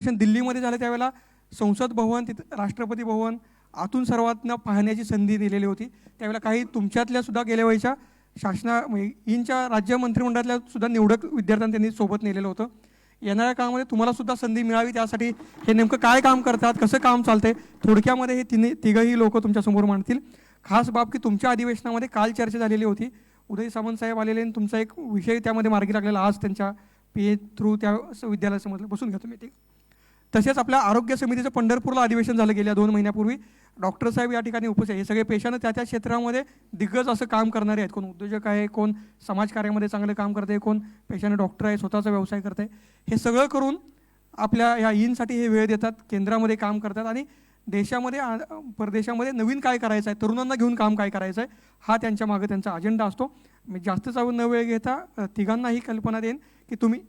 दिल्लीमध्ये झालं त्यावेळेला संसद भवन, तिथं राष्ट्रपती भवन आतून सर्वांना पाहण्याची संधी दिलेली होती. त्यावेळेला काही तुमच्यातल्या सुद्धा गेल्या वेळेच्या म्हणजे ईनच्या राज्य मंत्रिमंडळातल्या सुद्धा निवडक विद्यार्थ्यांनी त्यांनी सोबत नेलेलं होतं. येणाऱ्या काळामध्ये तुम्हाला सुद्धा संधी मिळावी, त्यासाठी हे नेमकं काय काम करतात, कसं काम चालतंय, थोडक्यामध्ये हे तिघंही लोक तुमच्यासमोर मांडतील. खास बाब की तुमच्या अधिवेशनामध्ये काल चर्चा झालेली होती, उदय सामंत साहेब आलेले आणि तुमचा एक विषय त्यामध्ये मार्गी लागलेला आज त्यांच्या PA थ्रू त्या विद्यालयासमोर बसून घ्या तुम्ही. ठीक. तसेच आपल्या आरोग्य समितीचं पंढरपूरला अधिवेशन झालं गेल्या 2 महिन्यापूर्वी. डॉक्टर साहेब या ठिकाणी उपस्थित आहे. हे सगळे पेशानं त्या क्षेत्रामध्ये दिग्गज असं काम करणारे आहेत. कोण उद्योजक आहे, कोण समाजकार्यामध्ये चांगलं काम करते, कोण पेशानं डॉक्टर आहे, स्वतःचा व्यवसाय करते. हे सगळं करून आपल्या या ईनसाठी हे वेळ देतात, केंद्रामध्ये काम करतात आणि देशामध्ये परदेशामध्ये नवीन काय करायचं आहे, तरुणांना घेऊन काम काय करायचं आहे, हा त्यांच्या मागे त्यांचा अजेंडा असतो. मी जास्त चावून न वेळ घेता तिघांना ही कल्पना देईन की तुम्ही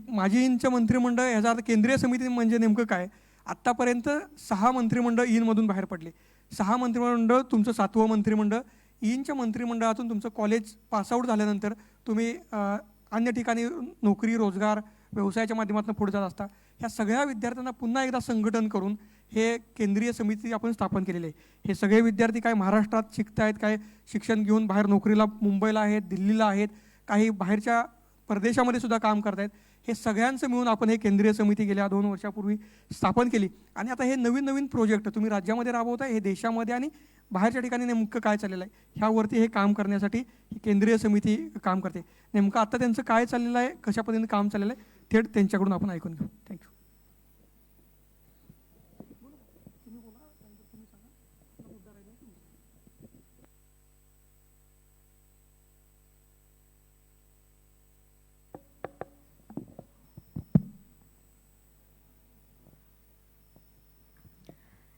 माझी ईनचं मंत्रिमंडळ, ह्याचा अर्थ केंद्रीय समिती म्हणजे नेमकं काय. आत्तापर्यंत 6 मंत्रिमंडळ ईनमधून बाहेर पडले. 6 मंत्रिमंडळ तुमचं 7वं मंत्रिमंडळ. ईनच्या मंत्रिमंडळातून तुमचं कॉलेज पासआउट झाल्यानंतर तुम्ही अन्य ठिकाणी नोकरी, रोजगार, व्यवसायाच्या माध्यमातून पुढे जात असता. ह्या सगळ्या विद्यार्थ्यांना पुन्हा एकदा संघटन करून हे केंद्रीय समिती आपण स्थापन केलेली आहे. हे सगळे विद्यार्थी काय महाराष्ट्रात शिकत आहेत, काय शिक्षण घेऊन बाहेर नोकरीला मुंबईला आहेत, दिल्लीला आहेत, काही बाहेरच्या परदेशामध्ये सुद्धा काम करत आहेत. हे सगळ्यांचं मिळून आपण हे केंद्रीय समिती गेल्या 2 वर्षापूर्वी स्थापन केली आणि आता हे नवीन नवीन प्रोजेक्ट तुम्ही राज्यामध्ये राबवताय, हे देशामध्ये आणि बाहेरच्या ठिकाणी नेमकं काय चाललेलं आहे ह्यावरती हे काम करण्यासाठी ही केंद्रीय समिती काम करते. नेमकं आता त्यांचं काय चाललेलं आहे, कशा पद्धतीने काम चाललेलं आहे, थेट त्यांच्याकडून आपण ऐकून घेऊ. थँक्यू.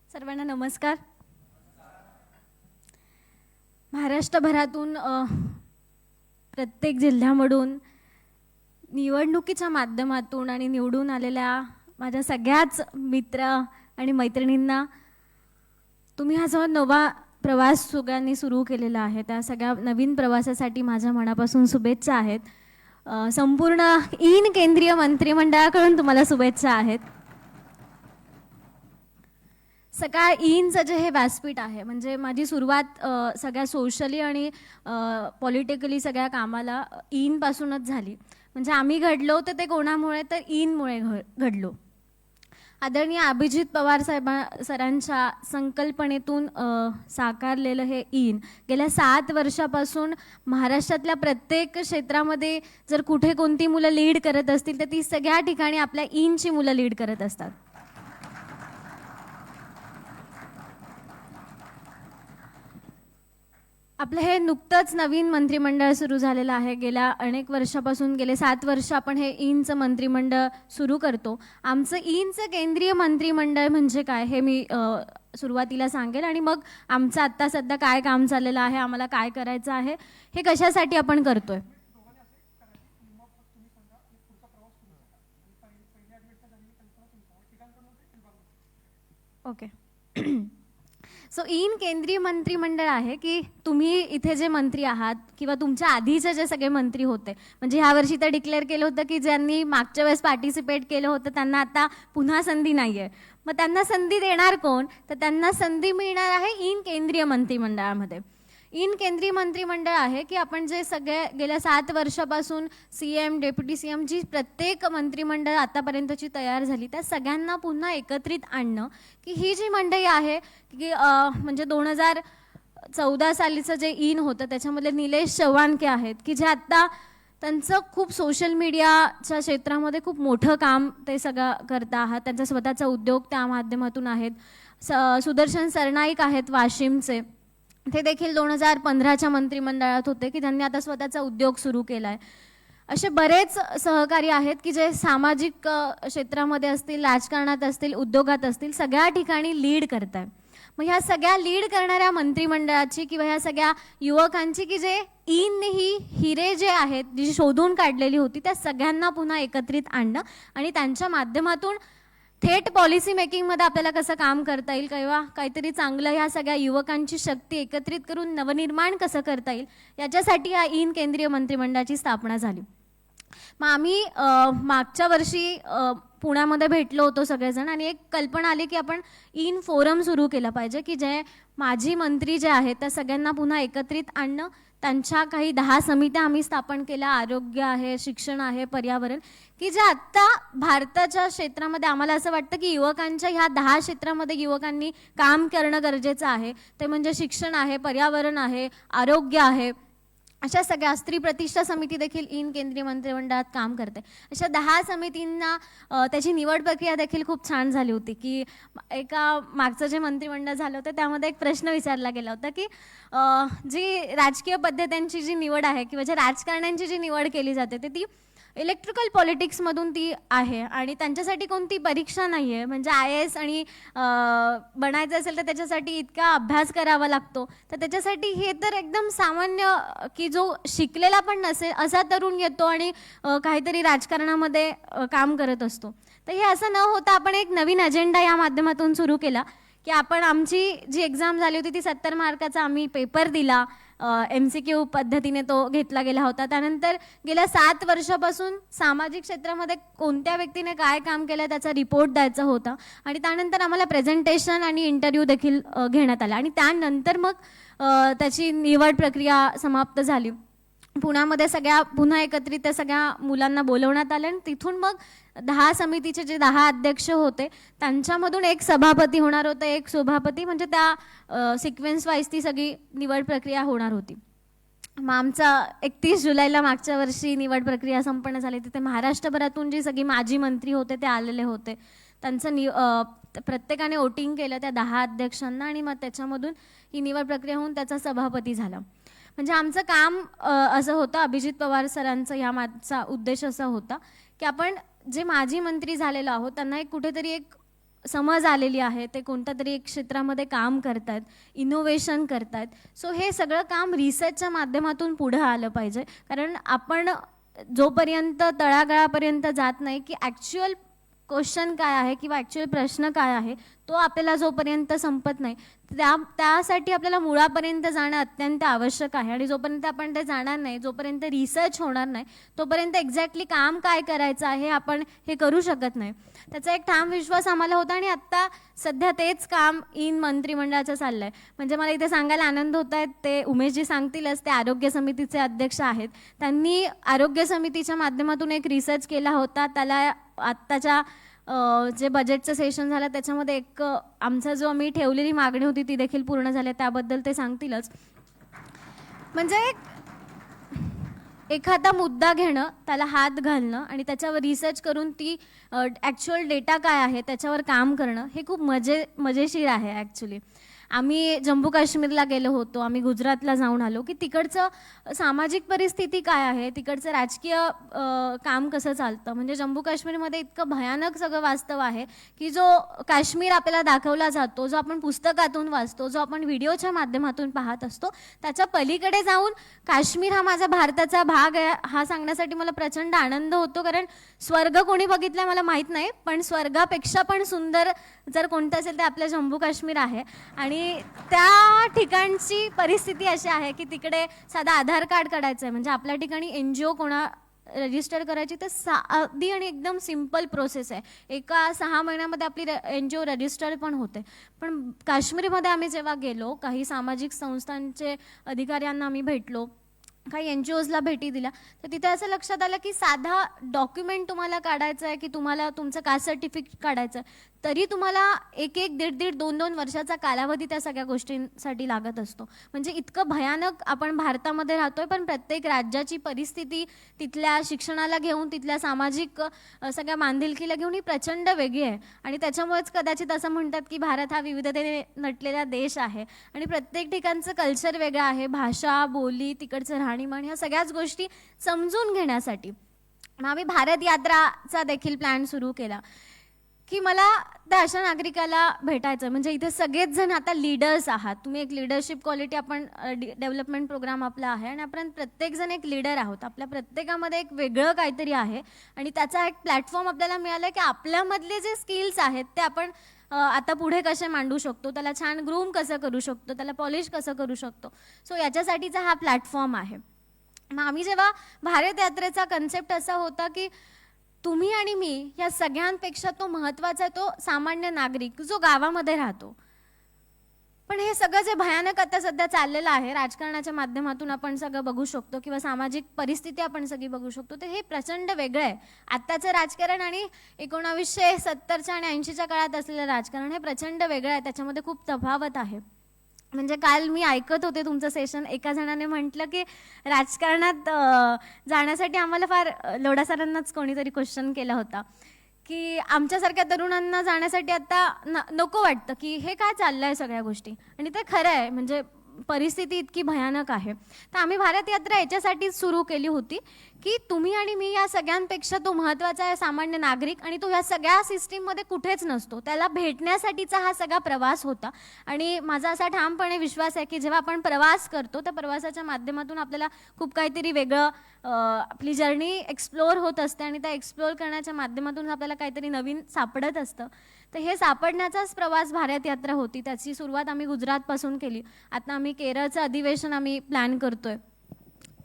सर्वांना नमस्कार. महाराष्ट्रभरातून प्रत्येक जिल्ह्यामधून निवडणुकीच्या माध्यमातून आणि निवडून आलेल्या माझ्या सगळ्याच मित्र आणि मैत्रिणींना तुम्ही हा जो नवा प्रवास सगळ्यांनी सुरू केलेला आहे, त्या सगळ्या नवीन प्रवासासाठी माझ्या मनापासून शुभेच्छा आहेत. संपूर्ण ईन केंद्रीय मंत्रिमंडळाकडून तुम्हाला शुभेच्छा आहेत. सगळ्या ईनचं जे हे व्यासपीठ आहे, म्हणजे माझी सुरुवात सगळ्या सोशली आणि पॉलिटिकली सगळ्या कामाला ईनपासूनच झाली. म्हणजे आम्ही घडलो तर ते कोणामुळे, तर ईनमुळे घडलो. आदरणीय अभिजित पवार सरांच्या संकल्पनेतून साकारलेलं हे ईन गेल्या 7 वर्षापासून महाराष्ट्रातल्या प्रत्येक क्षेत्रामध्ये जर कुठे कोणती मुलं लीड करत असतील तर ती सगळ्या ठिकाणी आपल्या ईनची मुलं लीड करत असतात. आपलं हे नुकतंच नवीन मंत्रिमंडळ सुरू झालेलं आहे. गेल्या अनेक वर्षापासून गेले 7 वर्ष आपण हे ईनचं मंत्रिमंडळ सुरू करतो. आमचं ईनचं केंद्रीय मंत्रिमंडळ म्हणजे काय हे मी सुरुवातीला सांगेल आणि मग आमचं आत्ता सध्या काय काम चाललेलं आहे, आम्हाला काय करायचं आहे, हे कशासाठी आपण करतोय. ओके. सो ईन केंद्रीय मंत्रिमंडळ आहे की तुम्ही इथे जे मंत्री आहात किंवा तुमच्या आधीचे जे सगळे मंत्री होते, म्हणजे ह्या वर्षी तर डिक्लेअर केलं होतं की ज्यांनी मागच्या वेळेस पार्टिसिपेट केलं होतं त्यांना आता पुन्हा संधी नाही आहे. मग त्यांना संधी देणार कोण, तर त्यांना संधी मिळणार आहे ईन केंद्रीय मंत्रिमंडळामध्ये. ईन केंद्रीय मंत्रिमंडळ आहे की आपण जे सगळे गेल्या 7 वर्षापासून CM, डेप्युटी CM जी प्रत्येक मंत्रिमंडळ आतापर्यंतची तयार झाली त्या सगळ्यांना पुन्हा एकत्रित आणणं, की ही जी मंडळी आहे की म्हणजे 2014 सालीचं जे ईन होतं त्याच्यामधले निलेश चव्हाणके आहेत की जे आत्ता त्यांचं खूप सोशल मीडियाच्या क्षेत्रामध्ये खूप मोठं काम ते सगळं करत आहात. त्यांचा स्वतःचा उद्योग त्या माध्यमातून आहेत. सुदर्शन सरनाईक आहेत वाशिमचे, ते देखील 2015च्या मंत्रिमंडळात होते की त्यांनी आता स्वतःचा उद्योग सुरू केला आहे. असे बरेच सहकारी आहेत की जे सामाजिक क्षेत्रामध्ये असतील, राजकारणात असतील, उद्योगात असतील, सगळ्या ठिकाणी लीड करत आहे. मग ह्या सगळ्या लीड करणाऱ्या मंत्रिमंडळाची किंवा ह्या सगळ्या युवकांची की जे ईनने ही हिरे जे आहेत जी शोधून काढलेली होती त्या सगळ्यांना पुन्हा एकत्रित आणणं आणि त्यांच्या माध्यमातून थेट पॉलिसी मेकिंगमध्ये आपल्याला कसं काम करता येईल किंवा काहीतरी चांगलं ह्या सगळ्या युवकांची शक्ती एकत्रित करून नवनिर्माण कसं करता येईल याच्यासाठी या इन केंद्रीय मंत्रिमंडळाची स्थापना झाली. मग आम्ही मागच्या वर्षी पुण्यामध्ये भेटलो होतो सगळेजण आणि एक कल्पना आली की आपण इन फोरम सुरू केला पाहिजे की जे माजी मंत्री जे आहेत त्या सगळ्यांना पुन्हा एकत्रित आणणं. त्यांच्या काही 10 समित्या आम्ही स्थापन केल्या, आरोग्य आहे, शिक्षण आहे, पर्यावरण, की जे आत्ता भारताच्या क्षेत्रामध्ये आम्हाला असं वाटतं की युवकांच्या ह्या 10 क्षेत्रामध्ये युवकांनी काम करणं गरजेचं आहे. ते म्हणजे शिक्षण आहे, पर्यावरण आहे, आरोग्य आहे. अशा सगळ्या स्त्री प्रतिष्ठा समिती देखील इन केंद्रीय मंत्रिमंडळात काम करते. अशा 10 समितींना त्याची निवड प्रक्रिया देखील खूप छान झाली होती की एका मागचं जे मंत्रिमंडळ झालं होतं त्यामध्ये एक प्रश्न विचारला गेला होता की जी राजकीय पद्धतींची जी निवड आहे किंवा ज्या राजकारण्यांची जी निवड केली जाते ती इलेक्ट्रिकल पॉलिटिक्समधून ती आहे आणि त्यांच्यासाठी कोणती परीक्षा नाही आहे. म्हणजे IAS आणि बनायचं असेल तर त्याच्यासाठी इतका अभ्यास करावा लागतो. तर त्याच्यासाठी हे तर एकदम सामान्य की जो शिकलेला पण नसेल असा तरुण येतो आणि काहीतरी राजकारणामध्ये काम करत असतो. तर हे असं न होता आपण एक नवीन अजेंडा या माध्यमातून सुरू केला की आपण आमची जी एक्झाम झाली होती ती 70 मार्काचा आम्ही पेपर दिला. MCQ पद्धतीने तो घेतला गेला होता. त्यानंतर गेल्या 7 वर्षापासून सामाजिक क्षेत्रामध्ये कोणत्या व्यक्तीने काय काम केलं त्याचा रिपोर्ट द्यायचा होता आणि त्यानंतर आम्हाला प्रेझेंटेशन आणि इंटरव्ह्यू देखील घेण्यात आला आणि त्यानंतर मग त्याची निवड प्रक्रिया समाप्त झाली. पुण्यामध्ये पुन्हा एकत्रित त्या सगळ्या मुलांना बोलवण्यात आलं आणि तिथून मग 10 समितीचे जे 10 अध्यक्ष होते त्यांच्यामधून एक सभापती होणार होतं, एक सभापती, म्हणजे त्या सिक्वेन्स वाईज ती सगळी निवड प्रक्रिया होणार होती. मग आमचा 31 जुलैला मागच्या वर्षी निवड प्रक्रिया संपन्न झाली. तिथे महाराष्ट्रभरातून जी सगळी माजी मंत्री होते ते आलेले होते. त्यांचं प्रत्येकाने वोटिंग केलं त्या 10 अध्यक्षांना आणि मग त्याच्यामधून ही निवड प्रक्रिया होऊन त्याचा सभापती झाला. म्हणजे आमचं काम असं होतं, अभिजित पवार सरांचं ह्या मागचा उद्देश असा होता की आपण जे माजी मंत्री झालेलो आहोत त्यांना एक कुठेतरी एक समज आलेली आहे, ते कोणत्या तरी एक क्षेत्रामध्ये काम करतात, इनोव्हेशन करतात. सो हे सगळं काम रिसर्चच्या माध्यमातून पुढं आलं पाहिजे. कारण आपण जोपर्यंत तळागाळापर्यंत जात नाही की ॲक्च्युअल क्वेश्चन काय आहे किंवा ॲक्च्युअल प्रश्न काय आहे तो आपल्याला जोपर्यंत संपत नाही त्यासाठी आपल्याला मुळापर्यंत जाणं अत्यंत आवश्यक आहे. आणि जोपर्यंत आपण ते जाणार नाही, जोपर्यंत रिसर्च होणार नाही, तोपर्यंत एक्झॅक्टली काम काय करायचं आहे आपण हे करू शकत नाही. त्याचा एक ठाम विश्वास आम्हाला होता आणि आत्ता सध्या तेच काम इन मंत्रिमंडळाचं चाललं आहे. म्हणजे मला इथे सांगायला आनंद होत आहे, ते उमेशजी सांगतीलच, ते आरोग्य समितीचे अध्यक्ष आहेत. त्यांनी आरोग्य समितीच्या माध्यमातून एक रिसर्च केला होता. त्याला आत्ताच्या जे बजेटचं सेशन झालं त्याच्यामध्ये एक आमचा जो आम्ही ठेवलेली मागणी होती ती देखील पूर्ण झाली, त्याबद्दल ते सांगतीलच. म्हणजे एखादा मुद्दा घेणं, त्याला हात घालणं आणि त्याच्यावर रिसर्च करून ती ॲक्च्युअल डेटा काय आहे त्याच्यावर काम करणं हे खूप मजेशीर आहे ॲक्च्युली. आम्ही जम्मू काश्मीरला गेलो होतो, आम्ही गुजरातला जाऊन आलो की तिकडचं सामाजिक परिस्थिती काय आहे, तिकडचं राजकीय काम कसं चालतं. म्हणजे जम्मू काश्मीरमध्ये इतकं भयानक सगळं वास्तव आहे की जो काश्मीर आपल्याला दाखवला जातो, जो आपण पुस्तकातून वाचतो, जो आपण व्हिडिओच्या माध्यमातून पाहत असतो, त्याच्या पलीकडे जाऊन काश्मीर हा माझा भारताचा भाग आहे हा सांगण्यासाठी मला प्रचंड आनंद होतो. कारण स्वर्ग कोणी बघितला मला माहीत नाही, पण स्वर्गापेक्षा पण सुंदर जर कोणतं असेल तर आपलं जम्मू काश्मीर आहे. आणि त्या ठिकाणची परिस्थिती अशी आहे की तिकडे साधा आधार कार्ड काढायचं आहे म्हणजे आपल्या ठिकाणी NGO कोणा रजिस्टर करायची तर साधी आणि एकदम सिम्पल प्रोसेस आहे. एका 6 महिन्यामध्ये आपली NGO रजिस्टर पण होते. पण काश्मीरमध्ये आम्ही जेव्हा गेलो, काही सामाजिक संस्थांचे अधिकाऱ्यांना आम्ही भेटलो, काही NGOजला भेटी दिल्या, तर तिथे असं लक्षात आलं की साधा डॉक्युमेंट तुम्हाला काढायचं आहे की तुम्हाला तुमचं कास्ट सर्टिफिकेट काढायचं आहे तरी तुम्हाला 1-1, 1.5-1.5, 2-2 वर्षाचा कालावधी त्या सगळ्या गोष्टींसाठी लागत असतो. म्हणजे इतकं भयानक आपण भारतामध्ये राहतोय, पण प्रत्येक राज्याची परिस्थिती तिथल्या शिक्षणाला घेऊन, तिथल्या सामाजिक सगळ्या बांधिलकीला घेऊन ही प्रचंड वेगळी आहे. आणि त्याच्यामुळेच कदाचित असं म्हणतात की भारत हा विविधतेने नटलेला देश आहे आणि प्रत्येक ठिकाणचं कल्चर वेगळं आहे, भाषा, बोली, तिकडचं राहणीमान, ह्या सगळ्याच गोष्टी समजून घेण्यासाठी मग आम्ही भारत यात्राचा देखील प्लॅन सुरू केला. की मला त्या अशा नागरिकाला भेटायचं. म्हणजे इथे सगळेच जण आता लीडर्स आहात, तुम्ही एक लिडरशिप क्वालिटी, आपण डेव्हलपमेंट प्रोग्राम आपला आहे आणि आपण प्रत्येकजण एक लीडर आहोत. आपल्या प्रत्येकामध्ये एक वेगळं काहीतरी आहे आणि त्याचा एक प्लॅटफॉर्म आपल्याला मिळाला की आपल्यामधले जे स्किल्स आहेत ते आपण आता पुढे कसे मांडू शकतो, त्याला छान ग्रूम कसं करू शकतो, त्याला पॉलिश कसं करू शकतो. सो याच्यासाठीचा हा प्लॅटफॉर्म आहे. मग आम्ही जेव्हा भारत यात्रेचा कन्सेप्ट असा होता की तुम्ही आणि मी या सगळ्यांपेक्षा तो महत्त्वाचा आहे, तो सामान्य नागरिक जो गावामध्ये राहतो. पण हे सगळं जे भयानक आता सध्या चाललेलं आहे राजकारणाच्या माध्यमातून आपण सगळं बघू शकतो किंवा सामाजिक परिस्थिती आपण सगळी बघू शकतो, तर हे प्रचंड वेगळं आहे. आत्ताचं राजकारण आणि 1970च्या आणि 80च्या काळात असलेलं राजकारण हे प्रचंड वेगळं आहे. त्याच्यामध्ये खूप तफावत आहे. म्हणजे काल मी ऐकत होते तुमचं सेशन, एका जणाने म्हटलं की राजकारणात जाण्यासाठी आम्हाला फार लोढा सरांनाच कोणीतरी क्वेश्चन केला होता की आमच्यासारख्या तरुणांना जाण्यासाठी आता नको वाटतं की हे काय चाललं आहे सगळ्या गोष्टी. आणि ते खरं आहे, म्हणजे परिस्थिती इतकी भयानक आहे. तर आम्ही भारत यात्रा याच्यासाठीच सुरू केली होती की तुम्ही आणि मी या सगळ्यांपेक्षा तो महत्त्वाचा आहे सामान्य नागरिक, आणि तो ह्या सगळ्या सिस्टीममध्ये कुठेच नसतो. त्याला भेटण्यासाठीचा हा सगळा प्रवास होता. आणि माझा असा ठामपणे विश्वास आहे की जेव्हा आपण प्रवास करतो त्या प्रवासाच्या माध्यमातून आपल्याला खूप काहीतरी वेगळं, आपली जर्नी एक्सप्लोअर होत असते आणि त्या एक्सप्लोअर करण्याच्या माध्यमातून आपल्याला काहीतरी नवीन सापडत असतं. तर हे सापडण्याचाच प्रवास भारत यात्रा होती. त्याची सुरुवात आम्ही गुजरातपासून केली. आता आम्ही केरळचं अधिवेशन आम्ही प्लॅन करतोय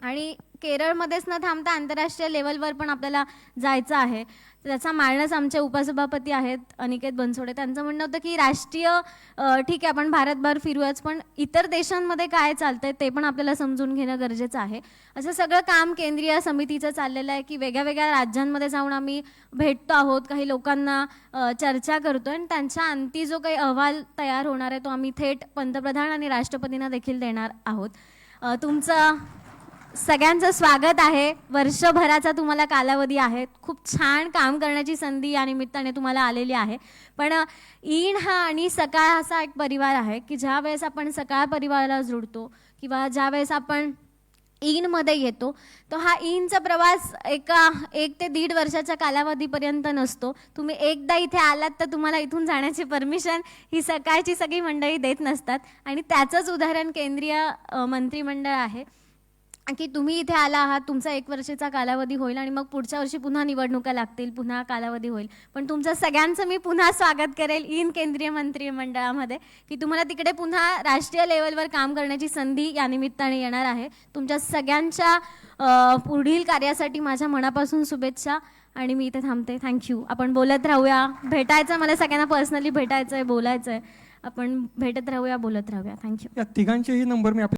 आणि केरळमध्येच न थांबता आंतरराष्ट्रीय लेवलवर पण आपल्याला जायचं आहे. त्याचा माळणच आमचे उपसभापती आहेत अनिकेत बनसोडे, त्यांचं म्हणणं होतं की राष्ट्रीय ठीक आहे आपण भारतभर फिरूयाच, पण इतर देशांमध्ये काय चालतंय ते पण आपल्याला समजून घेणं गरजेचं आहे. असं सगळं काम केंद्रीय समितीचं चाललेलं आहे की वेगळ्या वेगळ्या राज्यांमध्ये जाऊन आम्ही भेटतो आहोत, काही लोकांना चर्चा करतो आणि त्यांच्या अंती जो काही अहवाल तयार होणार आहे तो आम्ही थेट पंतप्रधान आणि राष्ट्रपतींना देखील देणार आहोत. तुमचं सगळ्यांचं स्वागत आहे. वर्षभराचा तुम्हाला कालावधी आहे. खूप छान काम करण्याची संधी या निमित्ताने तुम्हाला आलेली आहे. पण ईन हा आणि सकाळ असा एक परिवार आहे की ज्या वेळेस आपण सकाळ परिवाराला जोडतो किंवा ज्या वेळेस आपण ईनमध्ये येतो तो हा ईनचा प्रवास 1 ते 1.5 वर्षाच्या कालावधीपर्यंत नसतो. तुम्ही एकदा इथे आलात तर तुम्हाला इथून जाण्याची परमिशन ही सकाळची सगळी मंडळी देत नसतात. आणि त्याचंच उदाहरण केंद्रीय मंत्रिमंडळ आहे की तुम्ही इथे आला आहात, तुमचा 1 वर्षाचा कालावधी होईल आणि मग पुढच्या वर्षी पुन्हा निवडणुका लागतील, पुन्हा कालावधी होईल. पण तुमच्या सगळ्यांचं मी पुन्हा स्वागत करेल ईन केंद्रीय मंत्रिमंडळामध्ये की तुम्हाला तिकडे पुन्हा राष्ट्रीय लेवलवर काम करण्याची संधी या निमित्ताने येणार आहे. तुमच्या सगळ्यांच्या पुढील कार्यासाठी माझ्या मनापासून शुभेच्छा आणि मी इथे थांबते. थँक्यू. आपण बोलत राहूया, भेटायचं, मला सगळ्यांना पर्सनली भेटायचं आहे, बोलायचं आहे. आपण भेटत राहूया, बोलत राहूया. थँक्यू. या तिघांचेही नंबर मी